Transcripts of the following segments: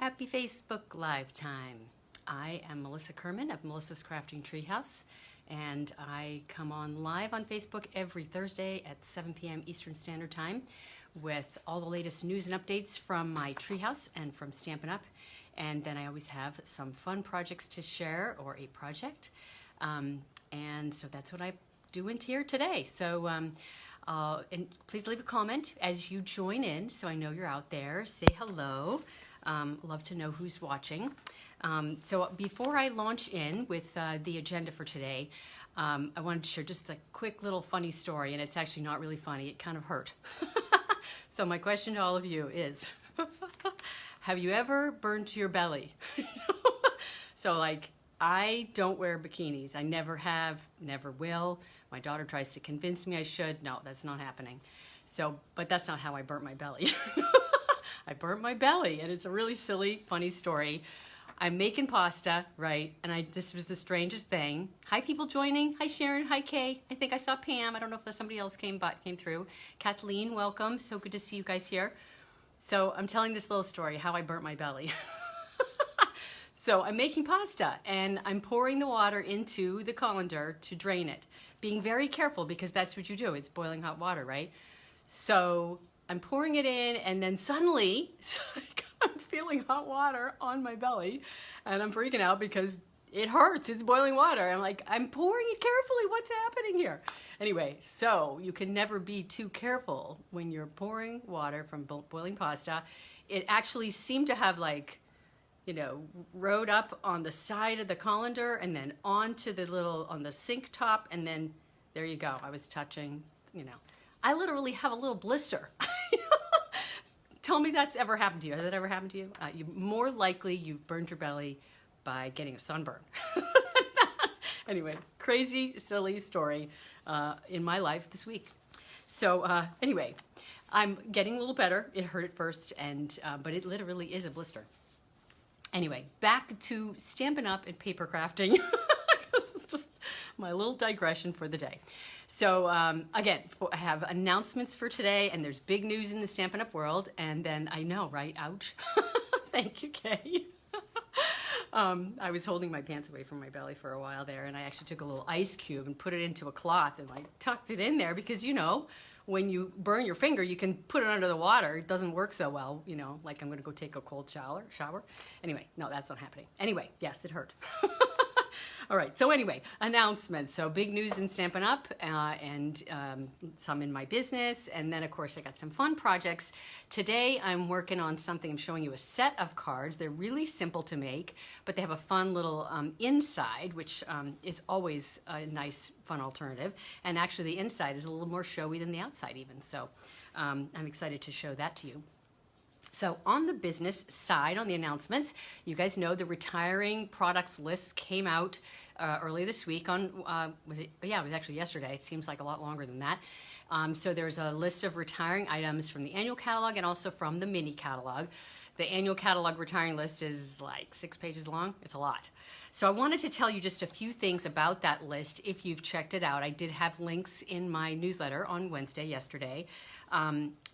Happy Facebook Live time. I am Melissa Kerman of Melissa's Crafting Treehouse, and I come on live on Facebook every Thursday at 7 p.m. Eastern Standard Time with all the latest news and updates from my treehouse and from Stampin' Up! And then I always have some fun projects to share, or a project. And so that's what I'm doing here today. So and please leave a comment as you join in so I know you're out there. Say hello. Love to know who's watching. So before I launch in with the agenda for today, I wanted to share just a quick little funny story, and it's actually not really funny. It kind of hurt. So my question to all of you is, have you ever burnt your belly? So like, I don't wear bikinis. I never have, never will. My daughter tries to convince me I should. No, that's not happening. So, but that's not how I burnt my belly. I burnt my belly, and it's a really silly, funny story. I'm making pasta, right? And this was the strangest thing. Hi, people joining. Hi, Sharon. Hi, Kay. I think I saw Pam. I don't know if somebody else came through. Kathleen, welcome. So good to see you guys here. So I'm telling this little story, how I burnt my belly. So I'm making pasta, and I'm pouring the water into the colander to drain it, being very careful because that's what you do. It's boiling hot water, right? So I'm pouring it in, and then suddenly I'm feeling hot water on my belly, and I'm freaking out because it hurts. It's boiling water. I'm like, I'm pouring it carefully. What's happening here? Anyway, so you can never be too careful when you're pouring water from boiling pasta. It actually seemed to have, like, you know, rode up on the side of the colander and then onto the on the sink top, and then there you go. I was touching, you know. I literally have a little blister. Tell me that's ever happened to you. Has that ever happened to you? More likely you've burned your belly by getting a sunburn. Anyway, crazy, silly story in my life this week. So anyway, I'm getting a little better. It hurt at first, but it literally is a blister. Anyway, back to Stampin' Up! And paper crafting. This is just my little digression for the day. So again, I have announcements for today, and there's big news in the Stampin' Up! World, and then I know, right? Ouch. Thank you, Kay. I was holding my pants away from my belly for a while there, and I actually took a little ice cube and put it into a cloth and like tucked it in there because, you know, when you burn your finger, you can put it under the water. It doesn't work so well, you know, like I'm going to go take a cold shower. Anyway, no, that's not happening. Anyway, yes, it hurt. All right, so anyway, announcements. So big news in Stampin' Up! And some in my business. And then, of course, I got some fun projects. Today, I'm working on something. I'm showing you a set of cards. They're really simple to make, but they have a fun little inside, which is always a nice, fun alternative. And actually, the inside is a little more showy than the outside even. So I'm excited to show that to you. So on the business side, on the announcements, you guys know the retiring products list came out earlier this week on, it was actually yesterday. It seems like a lot longer than that. So there's a list of retiring items from the annual catalog and also from the mini catalog. The annual catalog retiring list is like 6 pages long. It's a lot. So I wanted to tell you just a few things about that list if you've checked it out. I did have links in my newsletter on Wednesday, yesterday.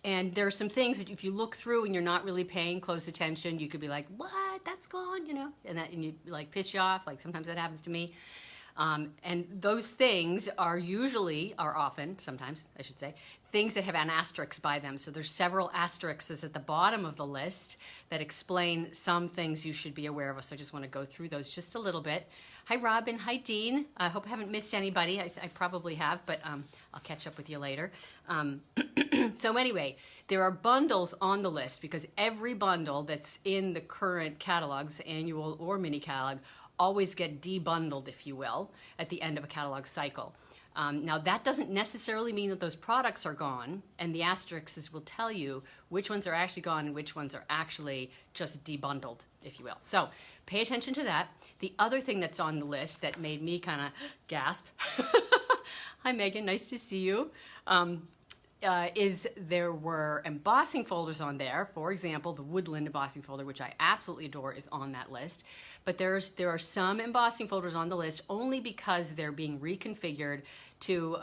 And there are some things that if you look through and you're not really paying close attention, you could be like, what? That's gone, you know? And you like piss you off. Like sometimes that happens to me. And those things are often, sometimes I should say, things that have an asterisk by them. So there's several asterisks at the bottom of the list that explain some things you should be aware of. So I just want to go through those just a little bit. Hi, Robin. Hi, Dean. I hope I haven't missed anybody. I probably have, but I'll catch up with you later. So anyway, there are bundles on the list because every bundle that's in the current catalogs, annual or mini catalog, always get debundled, if you will, at the end of a catalog cycle. Now that doesn't necessarily mean that those products are gone, and the asterisks will tell you which ones are actually gone and which ones are actually just debundled, if you will. So pay attention to that. The other thing that's on the list that made me kind of gasp, hi Megan, nice to see you, is there were embossing folders on there. For example, the Woodland embossing folder, which I absolutely adore, is on that list. But there are some embossing folders on the list only because they're being reconfigured to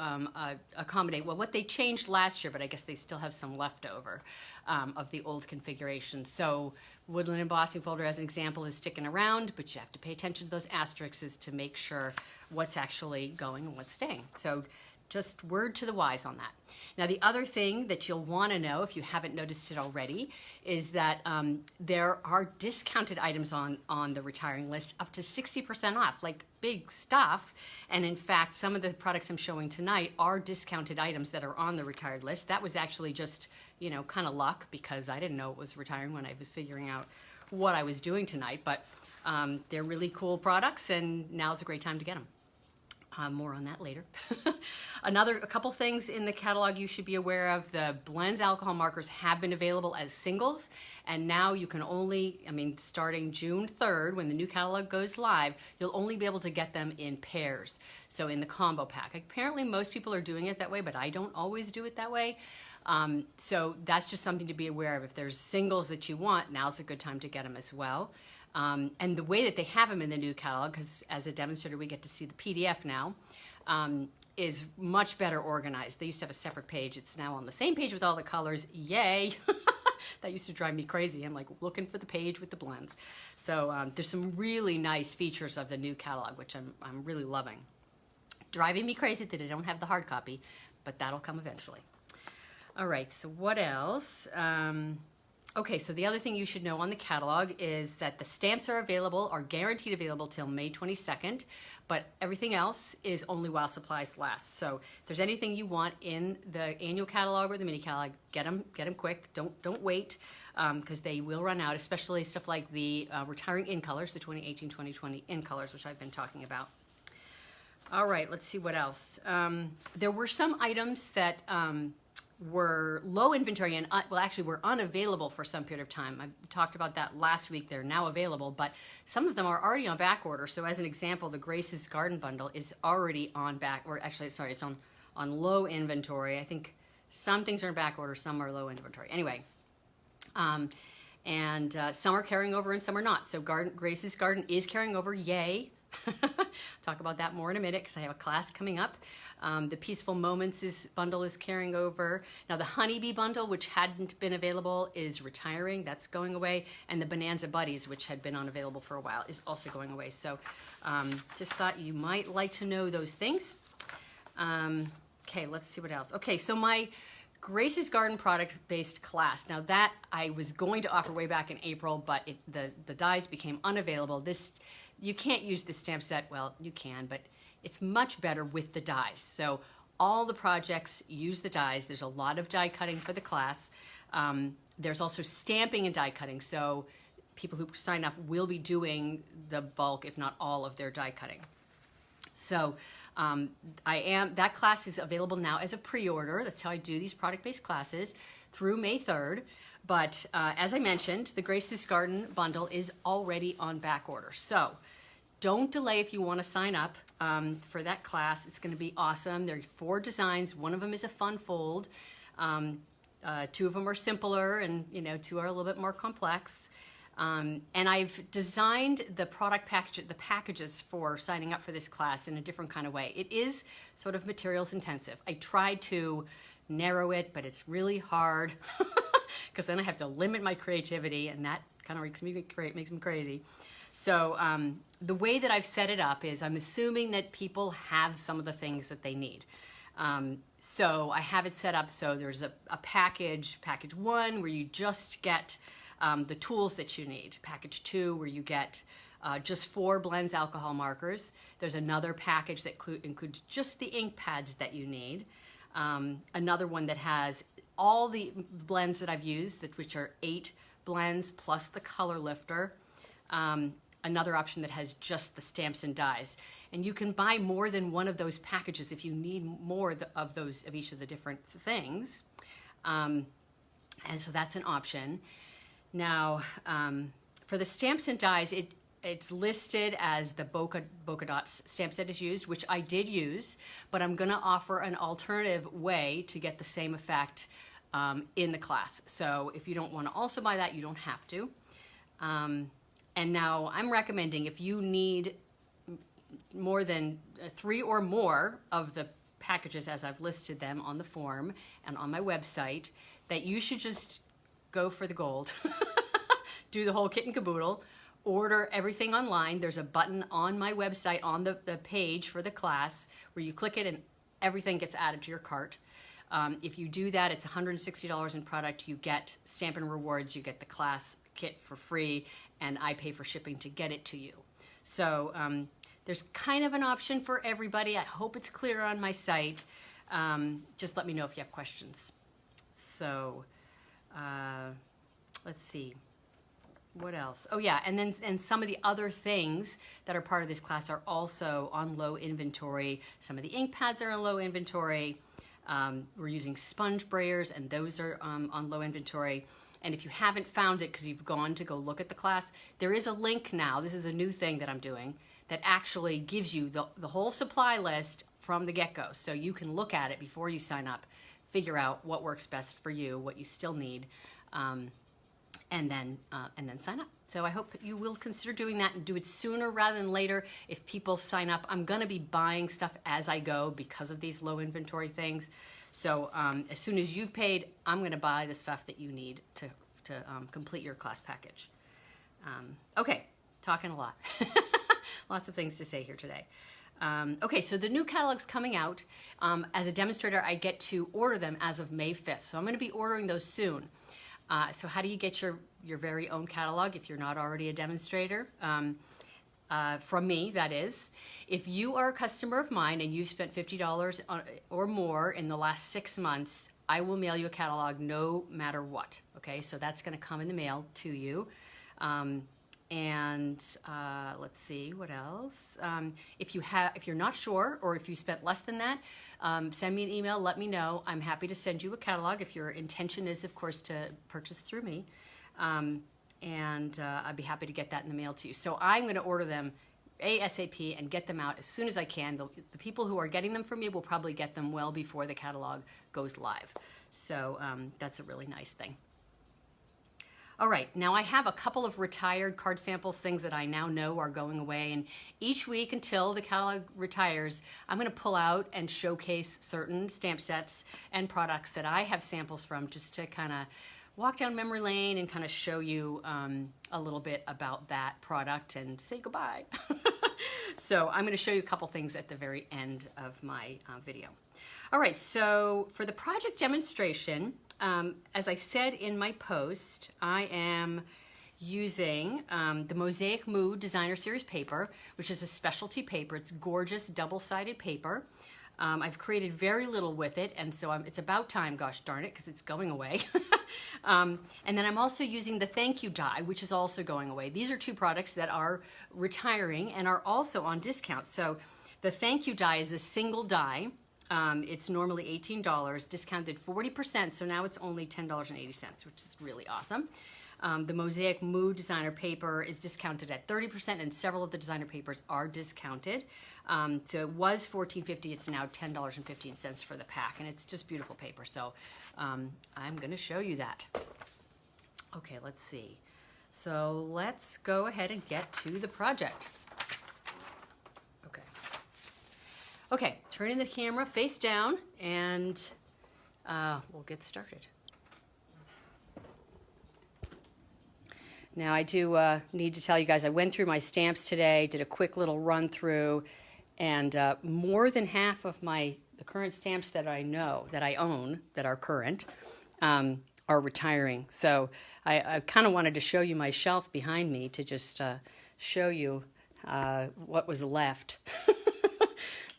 accommodate what they changed last year, but I guess they still have some leftover of the old configuration. So woodland embossing folder, as an example, is sticking around, but you have to pay attention to those asterisks to make sure what's actually going and what's staying. So just word to the wise on that. Now, the other thing that you'll want to know, if you haven't noticed it already, is that there are discounted items on the retiring list up to 60% off, like big stuff. And in fact, some of the products I'm showing tonight are discounted items that are on the retired list. That was actually just, you know, kind of luck, because I didn't know it was retiring when I was figuring out what I was doing tonight. But they're really cool products, and now's a great time to get them. More on that later. A couple things in the catalog you should be aware of. The blends alcohol markers have been available as singles, and now you can only, starting June 3rd, when the new catalog goes live, you'll only be able to get them in pairs. So in the combo pack. Apparently most people are doing it that way, but I don't always do it that way. So that's just something to be aware of. If there's singles that you want, now's a good time to get them as well. And the way that they have them in the new catalog, because as a demonstrator we get to see the PDF now, is much better organized. They used to have a separate page. It's now on the same page with all the colors. Yay! That used to drive me crazy. I'm like looking for the page with the blends. So there's some really nice features of the new catalog, which I'm really loving. Driving me crazy that I don't have the hard copy, but that'll come eventually. All right, so what else? Okay, so the other thing you should know on the catalog is that the stamps are guaranteed available till May 22nd, but everything else is only while supplies last. So if there's anything you want in the annual catalog or the mini catalog, get them quick. Don't wait, because they will run out, especially stuff like the retiring in colors, the 2018-2020 in colors, which I've been talking about. All right, let's see what else. There were some items that were low inventory and actually were unavailable for some period of time. I talked about that last week. They're now available, but some of them are already on back order. So as an example, the Grace's Garden Bundle is already on back, or actually, sorry, it's on low inventory. I think some things are in back order, some are low inventory. Anyway, and some are carrying over and some are not. So Grace's Garden is carrying over, yay. Talk about that more in a minute, because I have a class coming up. The Peaceful Moments bundle is carrying over. Now the Honeybee bundle, which hadn't been available, is retiring. That's going away. And the Bonanza Buddies, which had been unavailable for a while, is also going away. So just thought you might like to know those things. Okay, let's see what else. Okay, so my Grace's Garden product-based class. Now that I was going to offer way back in April, but the dies became unavailable. You can't use the stamp set. Well, you can, but it's much better with the dies. So all the projects use the dies. There's a lot of die cutting for the class. There's also stamping and die cutting. So people who sign up will be doing the bulk, if not all, of their die cutting. So that class is available now as a pre-order. That's how I do these product-based classes through May 3rd. But as I mentioned, the Grace's Garden Bundle is already on back order. So don't delay if you want to sign up for that class. It's going to be awesome. There are 4 designs. One of them is a fun fold. 2 of them are simpler, and 2 are a little bit more complex. And I've designed the packages for signing up for this class in a different kind of way. It is sort of materials intensive. I tried to narrow it, but it's really hard. Because then I have to limit my creativity, and that kind of makes me crazy. So the way that I've set it up is I'm assuming that people have some of the things that they need. So I have it set up so there's a package 1, where you just get the tools that you need. Package 2, where you get just 4 blends alcohol markers. There's another package that includes just the ink pads that you need. Another one that has all the blends that I've used, which are 8 blends plus the color lifter. Another option that has just the stamps and dies. And you can buy more than one of those packages if you need more of each of the different things. And so that's an option. Now, for the stamps and dies, it's listed as the Bokeh Dots stamp set is used, which I did use, but I'm going to offer an alternative way to get the same effect in the class. So if you don't want to also buy that, you don't have to. And now I'm recommending, if you need more than 3 or more of the packages as I've listed them on the form and on my website, that you should just go for the gold. do the whole kit and caboodle, order everything online. There's a button on my website on the page for the class where you click it and everything gets added to your cart. If you do that, it's $160 in product. You get Stampin' Rewards, you get the class kit for free, and I pay for shipping to get it to you. So there's kind of an option for everybody. I hope it's clear on my site. Just let me know if you have questions. So let's see. What else? Oh yeah, and some of the other things that are part of this class are also on low inventory. Some of the ink pads are on low inventory. We're using sponge brayers, and those are on low inventory. And if you haven't found it because you've gone to go look at the class, there is a link now. This is a new thing that I'm doing that actually gives you the whole supply list from the get-go. So you can look at it before you sign up, figure out what works best for you, what you still need, and then sign up. So I hope you will consider doing that and do it sooner rather than later. If people sign up, I'm going to be buying stuff as I go because of these low inventory things. So as soon as you've paid, I'm going to buy the stuff that you need to complete your class package. Okay, talking a lot. Lots of things to say here today. Okay, so the new catalog's coming out. As a demonstrator, I get to order them as of May 5th. So I'm going to be ordering those soon. So how do you get your very own catalog if you're not already a demonstrator? From me, that is. If you are a customer of mine and you've spent $50 or more in the last 6 months, I will mail you a catalog no matter what. Okay, so that's going to come in the mail to you. Let's see, what else? If you're not sure, or if you spent less than that, send me an email, let me know. I'm happy to send you a catalog if your intention is, of course, to purchase through me. I'd be happy to get that in the mail to you. So I'm going to order them ASAP and get them out as soon as I can. The people who are getting them from me will probably get them well before the catalog goes live. So that's a really nice thing. All right, now I have a couple of retired card samples, things that I now know are going away, and each week until the catalog retires, I'm going to pull out and showcase certain stamp sets and products that I have samples from, just to kind of walk down memory lane and kind of show you a little bit about that product and say goodbye. So I'm going to show you a couple things at the very end of my video. All right, so for the project demonstration, as I said in my post, I am using the Mosaic Mood Designer Series paper, which is a specialty paper. It's gorgeous double-sided paper. I've created very little with it, and so it's about time, gosh darn it, because it's going away. And then I'm also using the Thank You die, which is also going away. These are two products that are retiring and are also on discount. So the Thank You die is a single die. It's normally $18, discounted 40%, so now it's only $10.80, which is really awesome. The Mosaic Mood Designer paper is discounted at 30%, and several of the designer papers are discounted. So it was $14.50, it's now $10.15 for the pack, and it's just beautiful paper. So I'm going to show you that. Okay, let's see. So let's go ahead and get to the project. Okay, turning the camera face down, and we'll get started. Now I do need to tell you guys, I went through my stamps today, did a quick little run through, and more than half of the current stamps that I own, that are current, are retiring. So I kind of wanted to show you my shelf behind me to just show you what was left.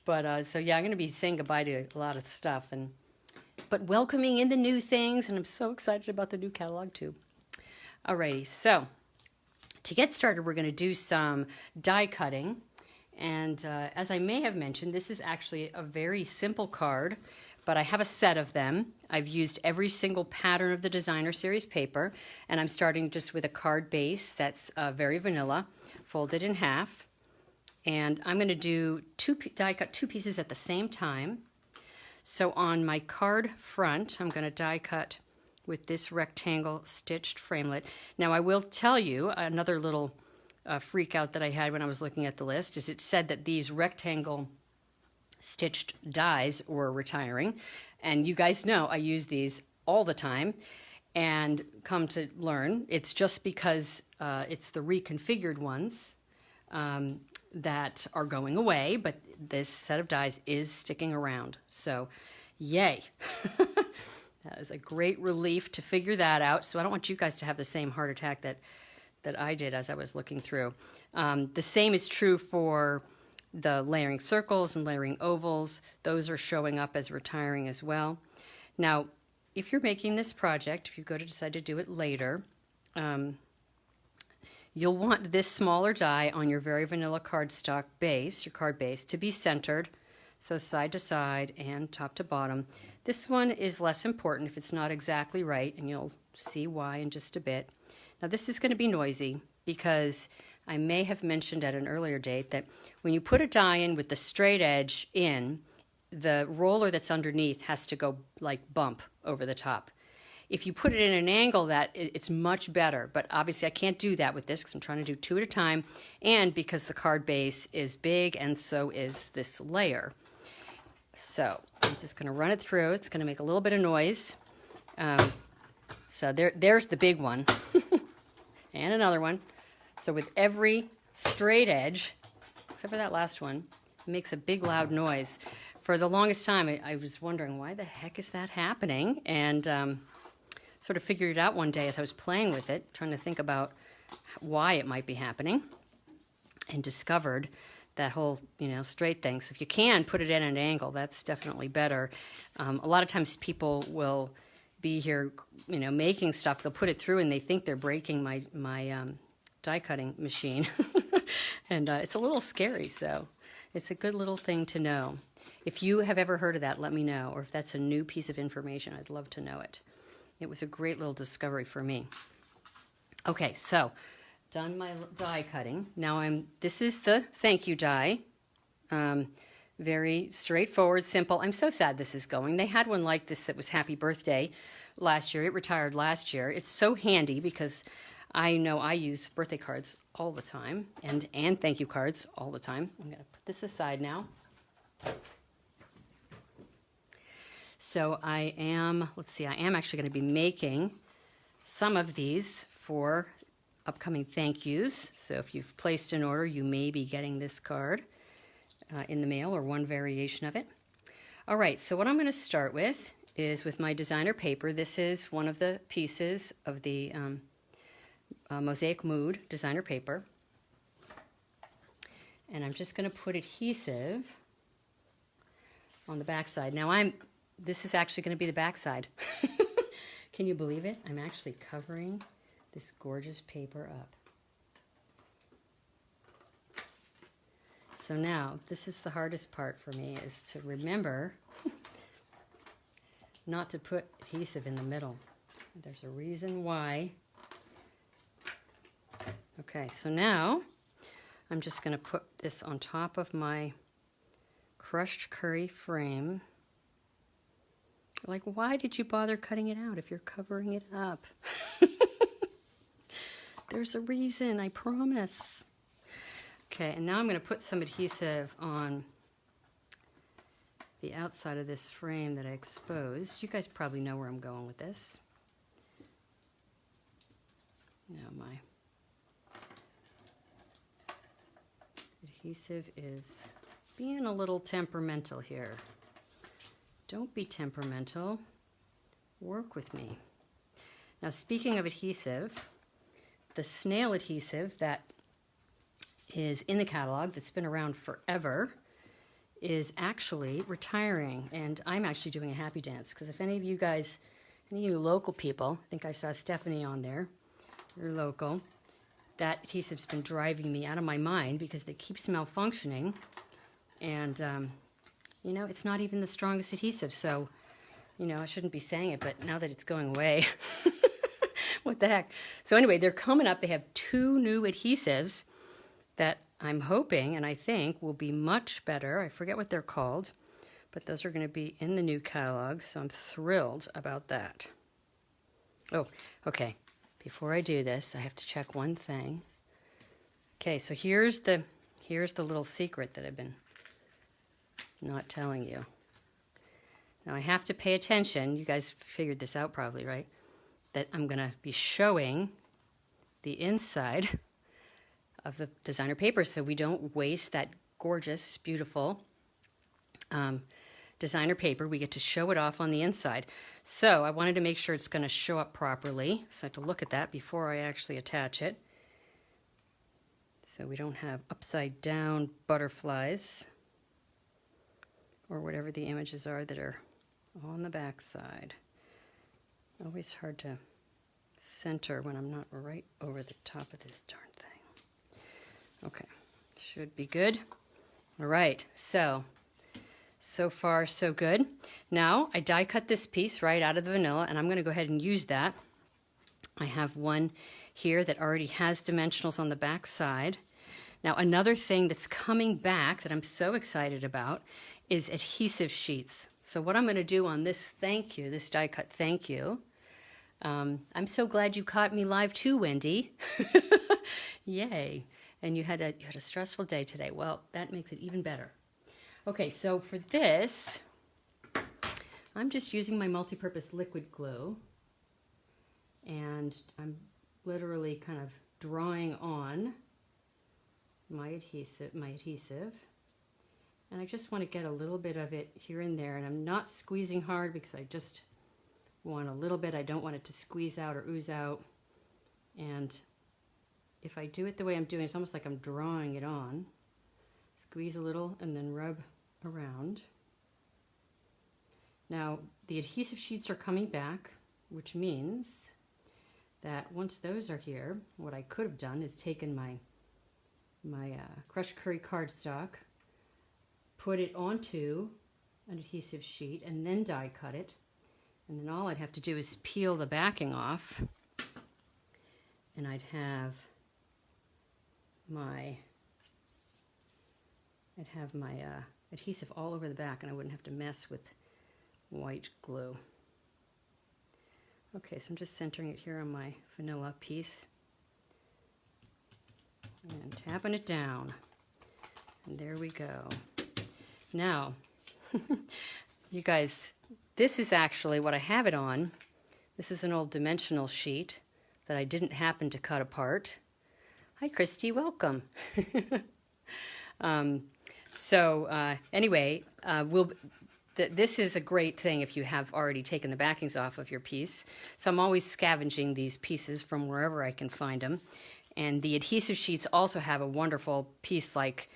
But so yeah, I'm going to be saying goodbye to a lot of stuff, but welcoming in the new things, and I'm so excited about the new catalog too. Alrighty, so to get started, we're going to do some die cutting, and as I may have mentioned, this is actually a very simple card, but I have a set of them. I've used every single pattern of the Designer Series paper, and I'm starting just with a card base that's very vanilla, folded in half. And I'm going to do die cut two pieces at the same time. So on my card front, I'm going to die cut with this rectangle stitched framelit. Now I will tell you another little freak out that I had when I was looking at the list is it said that these rectangle stitched dies were retiring. And you guys know I use these all the time. and come to learn it's just because it's the reconfigured ones that are going away, but this set of dies is sticking around. So, yay. That is a great relief to figure that out. So I don't want you guys to have the same heart attack that I did as I was looking through. The same is true for the layering circles and layering ovals. Those are showing up as retiring as well. Now, if you're making this project, if you go to decide to do it later, you'll want this smaller die on your very vanilla cardstock base, your card base, to be centered, so side to side and top to bottom. This one is less important if it's not exactly right, and you'll see why in just a bit. Now this is going to be noisy because I may have mentioned at an earlier date that when you put a die in with the straight edge in, the roller that's underneath has to go like bump over the top. If you put it in an angle, that it's much better, but obviously I can't do that with this because I'm trying to do 2 at a time, and because the card base is big and so is this layer. So I'm just going to run it through. It's going to make a little bit of noise. So there's the big one and another one. So with every straight edge, except for that last one, it makes a big loud noise. For the longest time, I was wondering, why the heck is that happening? And sort of figured it out one day as I was playing with it, trying to think about why it might be happening, and discovered that whole, straight thing. So if you can put it at an angle, that's definitely better. A lot of times people will be here, making stuff. They'll put it through and they think they're breaking my die cutting machine. And it's a little scary, so it's a good little thing to know. If you have ever heard of that, let me know. Or if that's a new piece of information, I'd love to know it. It was a great little discovery for me. Okay, so done my die cutting. Now this is the thank you die. Very straightforward, simple. I'm so sad this is going. They had one like this that was Happy Birthday last year. It retired last year. It's so handy because I know I use birthday cards all the time and thank you cards all the time. I'm going to put this aside now. So I am actually going to be making some of these for upcoming thank yous. So if you've placed an order, you may be getting this card in the mail, or one variation of it. All right, so what I'm going to start with is with my designer paper. This is one of the pieces of the Mosaic Mood designer paper. And I'm just going to put adhesive on the back side. Now this is actually going to be the back side. Can you believe it? I'm actually covering this gorgeous paper up. So now, this is the hardest part for me, is to remember not to put adhesive in the middle. There's a reason why. Okay, so now I'm just going to put this on top of my crushed curry frame. Like, why did you bother cutting it out if you're covering it up? There's a reason, I promise. Okay, and now I'm going to put some adhesive on the outside of this frame that I exposed. You guys probably know where I'm going with this. Now my adhesive is being a little temperamental here. Don't be temperamental. Work with me. Now, speaking of adhesive, the Snail Adhesive that is in the catalog, that's been around forever, is actually retiring. And I'm actually doing a happy dance, because if any of you guys, any of you local people, I think I saw Stephanie on there, you're local, that adhesive's been driving me out of my mind because it keeps malfunctioning. And, it's not even the strongest adhesive, so, I shouldn't be saying it, but now that it's going away, what the heck. So anyway, they're coming up. They have 2 new adhesives that I'm hoping and I think will be much better. I forget what they're called, but those are going to be in the new catalog, so I'm thrilled about that. Oh, okay. Before I do this, I have to check one thing. Okay, so here's the little secret that I've been not telling you. Now I have to pay attention. You guys figured this out probably, right? that I'm going to be showing the inside of the designer paper so we don't waste that gorgeous, beautiful designer paper. We get to show it off on the inside. So I wanted to make sure it's going to show up properly. So I have to look at that before I actually attach it. So we don't have upside down butterflies or whatever the images are that are on the back side. Always hard to center when I'm not right over the top of this darn thing. Okay, should be good. All right, so far so good. Now I die cut this piece right out of the vanilla, and I'm going to go ahead and use that. I have one here that already has dimensionals on the back side. Now another thing that's coming back that I'm so excited about is adhesive sheets. So what I'm going to do on this thank you, this die cut thank you, I'm so glad you caught me live too, Wendy. Yay. And you had a stressful day today. Well, that makes it even better. Okay, so for this, I'm just using my multi-purpose liquid glue, and I'm literally kind of drawing on my adhesive, and I just want to get a little bit of it here and there, and I'm not squeezing hard because I just want a little bit. I don't want it to squeeze out or ooze out, and if I do it the way I'm doing, it's almost like I'm drawing it on. Squeeze a little and then rub around. Now the adhesive sheets are coming back, which means that once those are here, what I could have done is taken my crushed curry cardstock, put it onto an adhesive sheet, and then die cut it. And then all I'd have to do is peel the backing off, and I'd have my adhesive all over the back, and I wouldn't have to mess with white glue. Okay, so I'm just centering it here on my vanilla piece and tapping it down, and there we go. Now, you guys, this is actually what I have it on. This is an old dimensional sheet that I didn't happen to cut apart. Hi, Christy, welcome. Anyway, this is a great thing if you have already taken the backings off of your piece. So I'm always scavenging these pieces from wherever I can find them. And the adhesive sheets also have a wonderful piece like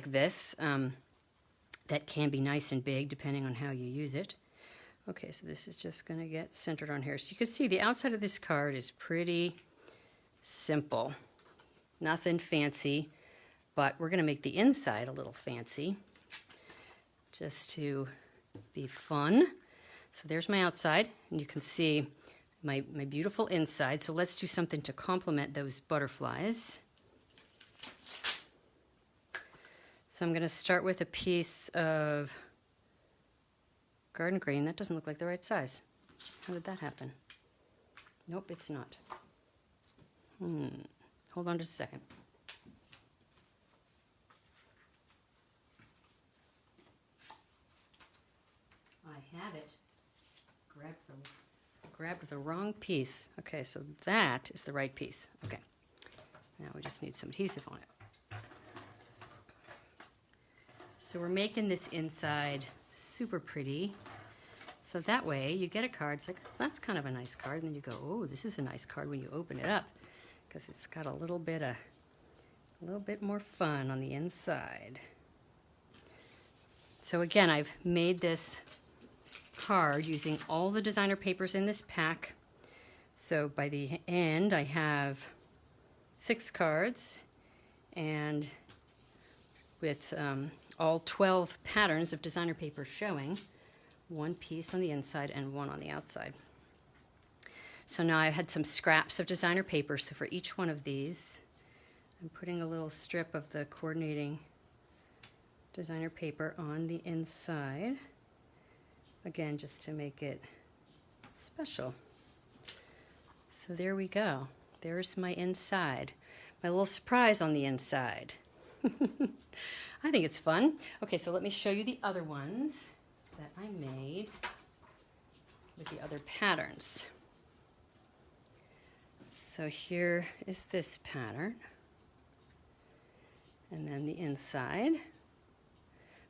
this that can be nice and big depending on how you use it. Okay, so this is just going to get centered on here. So you can see the outside of this card is pretty simple. Nothing fancy, but we're going to make the inside a little fancy just to be fun. So there's my outside, and you can see my beautiful inside. So let's do something to complement those butterflies. So I'm going to start with a piece of garden green. That doesn't look like the right size. How did that happen? Nope, it's not. Hold on just a second. I have it. Grabbed the wrong piece. Okay, so that is the right piece. Okay. Now we just need some adhesive on it. So we're making this inside super pretty. So that way you get a card, it's like, that's kind of a nice card, and then you go, oh, this is a nice card when you open it up, because it's got a little bit more fun on the inside. So again, I've made this card using all the designer papers in this pack. So by the end, I have 6 cards, and with all 12 patterns of designer paper showing, 1 piece on the inside and 1 on the outside. So now I've had some scraps of designer paper, so for each one of these, I'm putting a little strip of the coordinating designer paper on the inside, again, just to make it special. So there we go. There's my inside. My little surprise on the inside. I think it's fun. Okay, so let me show you the other ones that I made with the other patterns. So here is this pattern. And then the inside.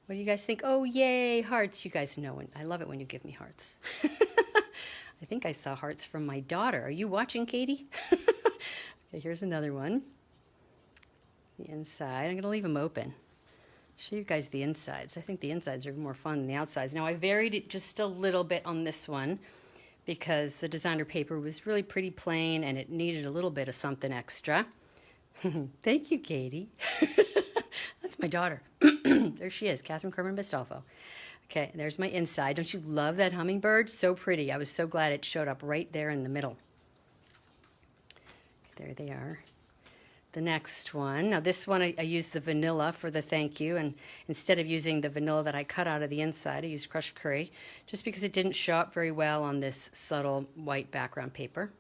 What do you guys think? Oh, yay, hearts. You guys know, I love it when you give me hearts. I think I saw hearts from my daughter. Are you watching, Katie? Okay, here's another one. The inside. I'm going to leave them open. Show you guys the insides. I think the insides are more fun than the outsides. Now, I varied it just a little bit on this one because the designer paper was really pretty plain and it needed a little bit of something extra. Thank you, Katie. That's my daughter. There she is, Catherine Kerman Bastolfo. Okay, there's my inside. Don't you love that hummingbird? So pretty. I was so glad it showed up right there in the middle. There they are. The next one. Now this one I used the vanilla for the thank you, and instead of using the vanilla that I cut out of the inside, I used crushed curry, just because it didn't show up very well on this subtle white background paper.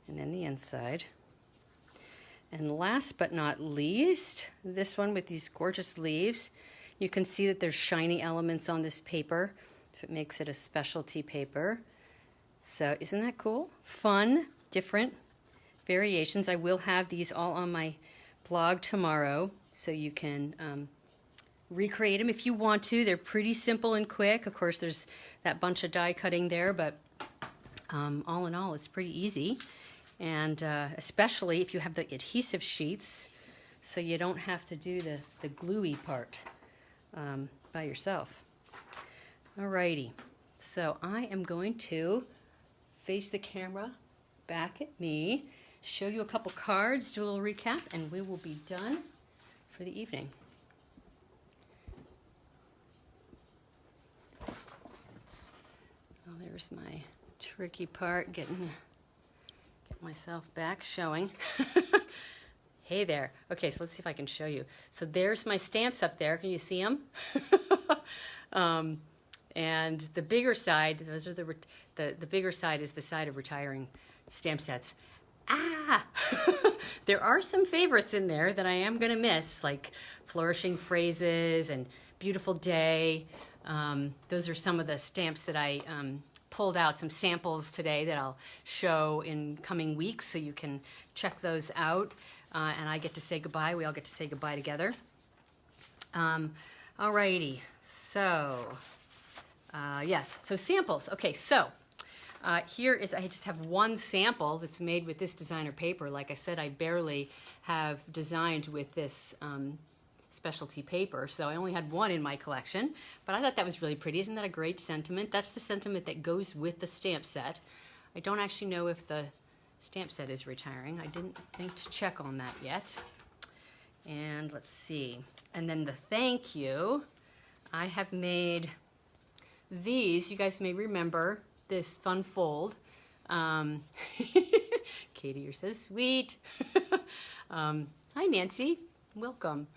And then the inside. And last but not least, this one with these gorgeous leaves. You can see that there's shiny elements on this paper, so it makes it a specialty paper. So isn't that cool? Fun, different variations. I will have these all on my blog tomorrow, so you can recreate them if you want to. They're pretty simple and quick. Of course, there's that bunch of die cutting there, but all in all, it's pretty easy. And especially if you have the adhesive sheets, so you don't have to do the gluey part by yourself. Alrighty, so I am going to face the camera back at me, show you a couple cards, do a little recap, and we will be done for the evening. Oh, there's my tricky part, get myself back showing. Hey there. Okay, so let's see if I can show you. So there's my stamps up there. Can you see them? And the bigger side, those are the bigger side is the side of retiring stamp sets. Ah! There are some favorites in there that I am going to miss, like flourishing phrases and beautiful day. Those are some of the stamps that I pulled out, some samples today that I'll show in coming weeks, so you can check those out. And I get to say goodbye. We all get to say goodbye together. Alrighty, so yes, so samples. Okay, so here is, I just have one sample that's made with this designer paper. Like I said, I barely have designed with this specialty paper, so I only had one in my collection, but I thought that was really pretty. Isn't that a great sentiment? That's the sentiment that goes with the stamp set. I don't actually know if the stamp set is retiring. I didn't think to check on that yet. And let's see. And then the thank you, I have made these. You guys may remember this fun fold. Katie, you're so sweet. Hi, Nancy. Welcome.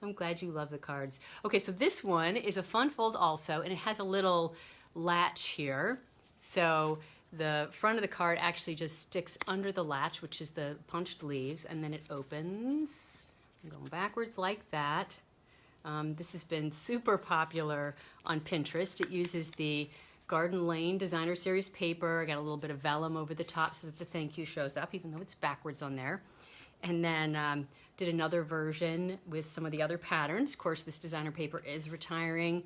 I'm glad you love the cards. Okay, so this one is a fun fold also, and it has a little latch here. So the front of the card actually just sticks under the latch, which is the punched leaves, and then it opens. I'm going backwards like that. This has been super popular on Pinterest. It uses the Garden Lane Designer Series paper. I got a little bit of vellum over the top so that the thank you shows up, even though it's backwards on there. And then did another version with some of the other patterns. Of course, this designer paper is retiring,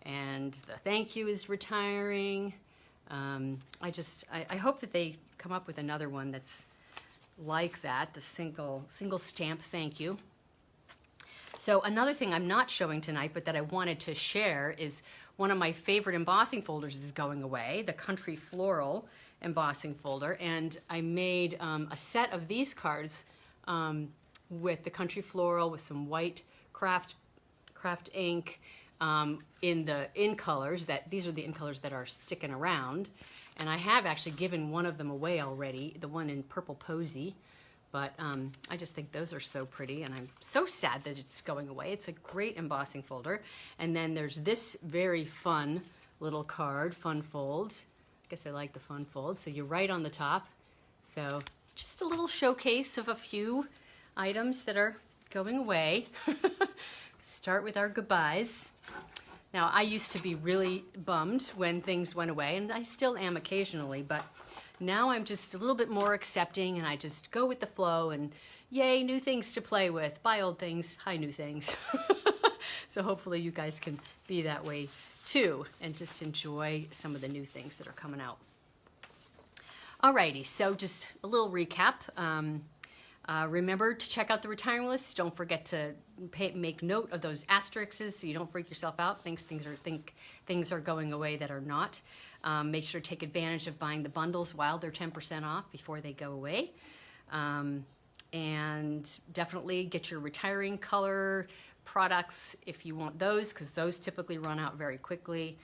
and the thank you is retiring. I hope that they come up with another one that's like that, the single stamp thank you. So another thing I'm not showing tonight, but that I wanted to share, is one of my favorite embossing folders is going away, the Country Floral embossing folder, and I made a set of these cards with the Country Floral with some white craft ink in colors. These are the in colors that are sticking around, and I have actually given one of them away already, the one in Purple Posy, but I just think those are so pretty, and I'm so sad that it's going away. It's a great embossing folder. And then there's this very fun little card, Fun Fold. I guess I like the Fun Fold. So you write on the top. So just a little showcase of a few items that are going away. Start with our goodbyes. Now, I used to be really bummed when things went away, and I still am occasionally, but now I'm just a little bit more accepting, and I just go with the flow, and yay, new things to play with. Bye, old things. Hi, new things. So hopefully you guys can be that way too, and just enjoy some of the new things that are coming out. Alrighty, so just a little recap. Remember to check out the retiring list. Don't forget to make note of those asterisks so you don't freak yourself out. Think things are going away that are not. Make sure to take advantage of buying the bundles while they're 10% off before they go away. And definitely get your retiring color products if you want those, because those typically run out very quickly.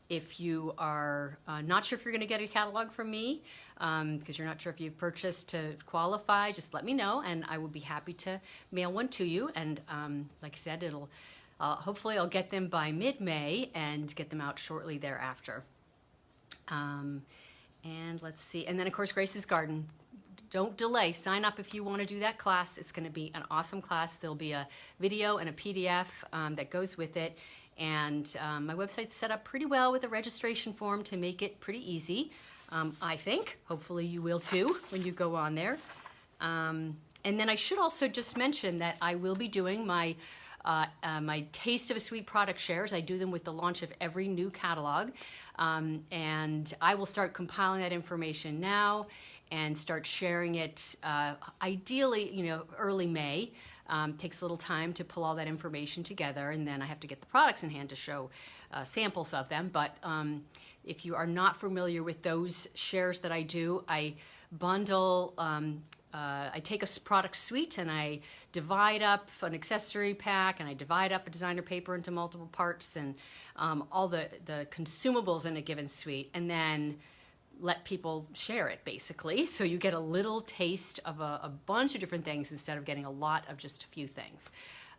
If you are not sure if you're going to get a catalog from me, because you're not sure if you've purchased to qualify, just let me know, and I will be happy to mail one to you. And like I said, it'll hopefully I'll get them by mid-May and get them out shortly thereafter. And let's see, and then of course Grace's Garden. Don't delay. Sign up if you want to do that class. It's going to be an awesome class. There'll be a video and a PDF that goes with it. And my website's set up pretty well with a registration form to make it pretty easy, I think. Hopefully you will too when you go on there. And then I should also just mention that I will be doing my Taste of a Sweet product shares. I do them with the launch of every new catalog. And I will start compiling that information now and start sharing it ideally, early May. Takes a little time to pull all that information together, and then I have to get the products in hand to show samples of them. But if you are not familiar with those shares that I do, I bundle, I take a product suite and I divide up an accessory pack, and I divide up a designer paper into multiple parts, and all the consumables in a given suite, and then let people share it, basically. So you get a little taste of a bunch of different things instead of getting a lot of just a few things.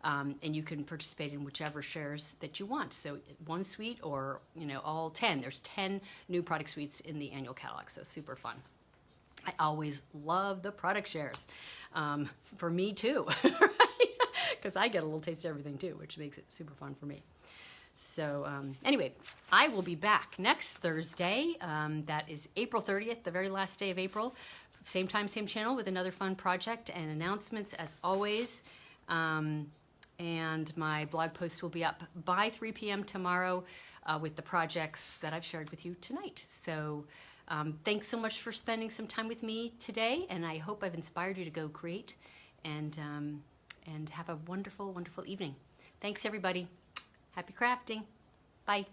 And you can participate in whichever shares that you want. So one suite or, all 10. There's 10 new product suites in the annual catalog, so super fun. I always love the product shares. For me too, because I get a little taste of everything too, which makes it super fun for me. So anyway, I will be back next Thursday. That is April 30th, the very last day of April. Same time, same channel, with another fun project and announcements as always. And my blog post will be up by 3 p.m. tomorrow with the projects that I've shared with you tonight. So thanks so much for spending some time with me today, and I hope I've inspired you to go create and have a wonderful, wonderful evening. Thanks, everybody. Happy crafting. Bye.